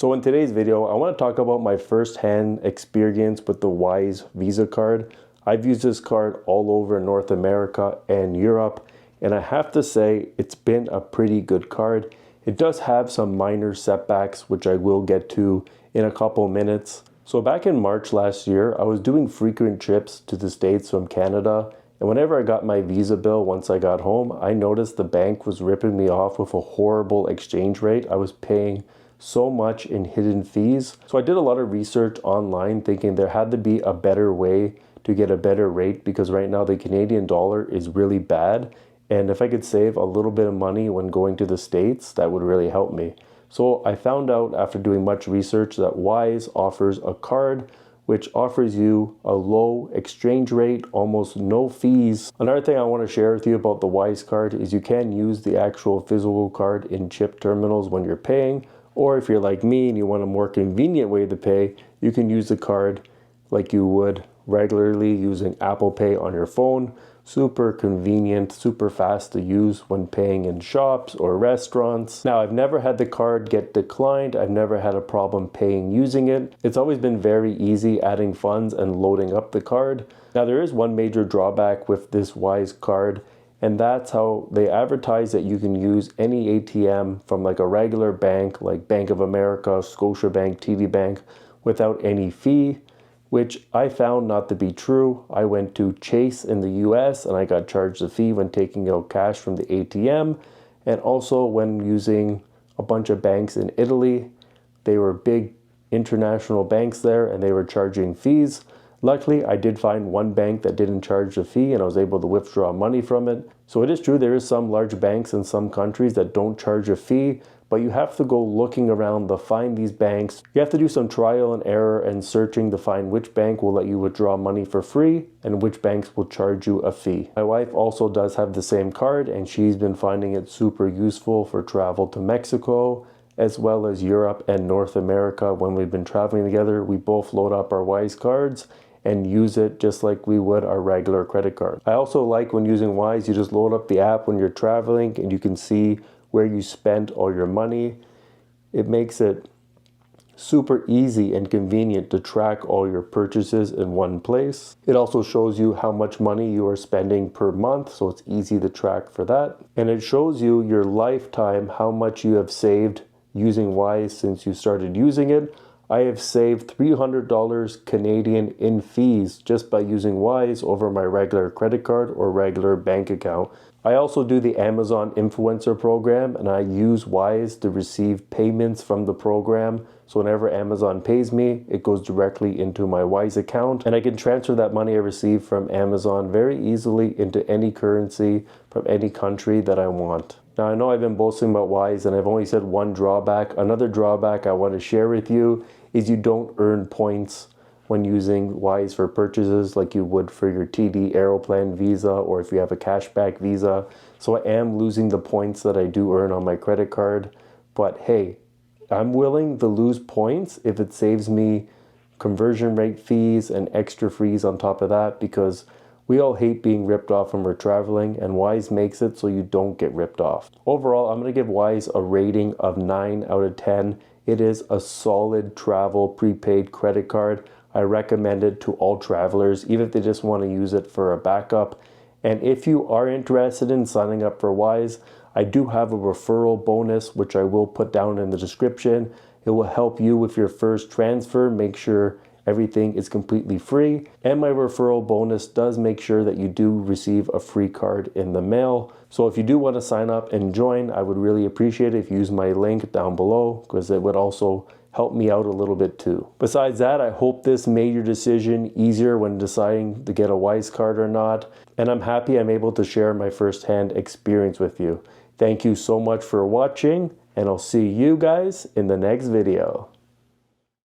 So in today's video, I want to talk about my first-hand experience with the Wise Visa card. I've used this card all over North America and Europe, and I have to say it's been a pretty good card. It does have some minor setbacks, which I will get to in a couple minutes. So back in March last year, I was doing frequent trips to the States from Canada, and whenever I got my Visa bill once I got home, I noticed the bank was ripping me off with a horrible exchange rate. I was paying so much in hidden fees. So I did a lot of research online thinking there had to be a better way to get a better rate, because right now the Canadian dollar is really bad. And if I could save a little bit of money when going to the States, that would really help me. So I found out after doing much research that Wise offers a card which offers you a low exchange rate, almost no fees. Another thing I want to share with you about the Wise card is you can use the actual physical card in chip terminals when you're paying, or if you're like me and you want a more convenient way to pay, you can use the card like you would regularly using Apple Pay on your phone. Super convenient, super fast to use when paying in shops or restaurants. Now, I've never had the card get declined. I've never had a problem paying using it. It's always been very easy adding funds and loading up the card. Now, there is one major drawback with this Wise card, and that's how they advertise that you can use any ATM from like a regular bank like Bank of America, Scotiabank, TD Bank without any fee, which I found not to be true. I went to Chase in the US and I got charged a fee when taking out cash from the ATM, and also when using a bunch of banks in Italy. They were big international banks there and they were charging fees. Luckily, I did find one bank that didn't charge a fee and I was able to withdraw money from it. So it is true there is some large banks in some countries that don't charge a fee, but you have to go looking around to find these banks. You have to do some trial and error and searching to find which bank will let you withdraw money for free and which banks will charge you a fee. My wife also does have the same card and she's been finding it super useful for travel to Mexico, as well as Europe and North America. When we've been traveling together, we both load up our Wise cards and use it just like we would our regular credit card. I also like when using Wise, you just load up the app when you're traveling and you can see where you spent all your money. It makes it super easy and convenient to track all your purchases in one place. It also shows you how much money you are spending per month, so it's easy to track for that. And it shows you your lifetime, how much you have saved using Wise since you started using it. I have saved $300 Canadian in fees just by using Wise over my regular credit card or regular bank account. I also do the Amazon Influencer program and I use Wise to receive payments from the program. So whenever Amazon pays me, it goes directly into my Wise account and I can transfer that money I receive from Amazon very easily into any currency from any country that I want. Now, I know I've been boasting about Wise and I've only said one drawback. Another drawback I want to share with you is you don't earn points when using Wise for purchases like you would for your TD Aeroplan Visa or if you have a cashback Visa. So I am losing the points that I do earn on my credit card. But hey, I'm willing to lose points if it saves me conversion rate fees and extra fees on top of that, because we all hate being ripped off when we're traveling, and Wise makes it so you don't get ripped off. Overall, I'm going to give Wise a rating of 9 out of 10. It is a solid travel prepaid credit card. I recommend it to all travelers, even if they just want to use it for a backup. And if you are interested in signing up for Wise, I do have a referral bonus, which I will put down in the description. It will help you with your first transfer. Make sure everything is completely free. And my referral bonus does make sure that you do receive a free card in the mail. So if you do want to sign up and join, I would really appreciate it if you use my link down below, because it would also help me out a little bit too. Besides that, I hope this made your decision easier when deciding to get a Wise card or not. And I'm happy I'm able to share my firsthand experience with you. Thank you so much for watching, and I'll see you guys in the next video.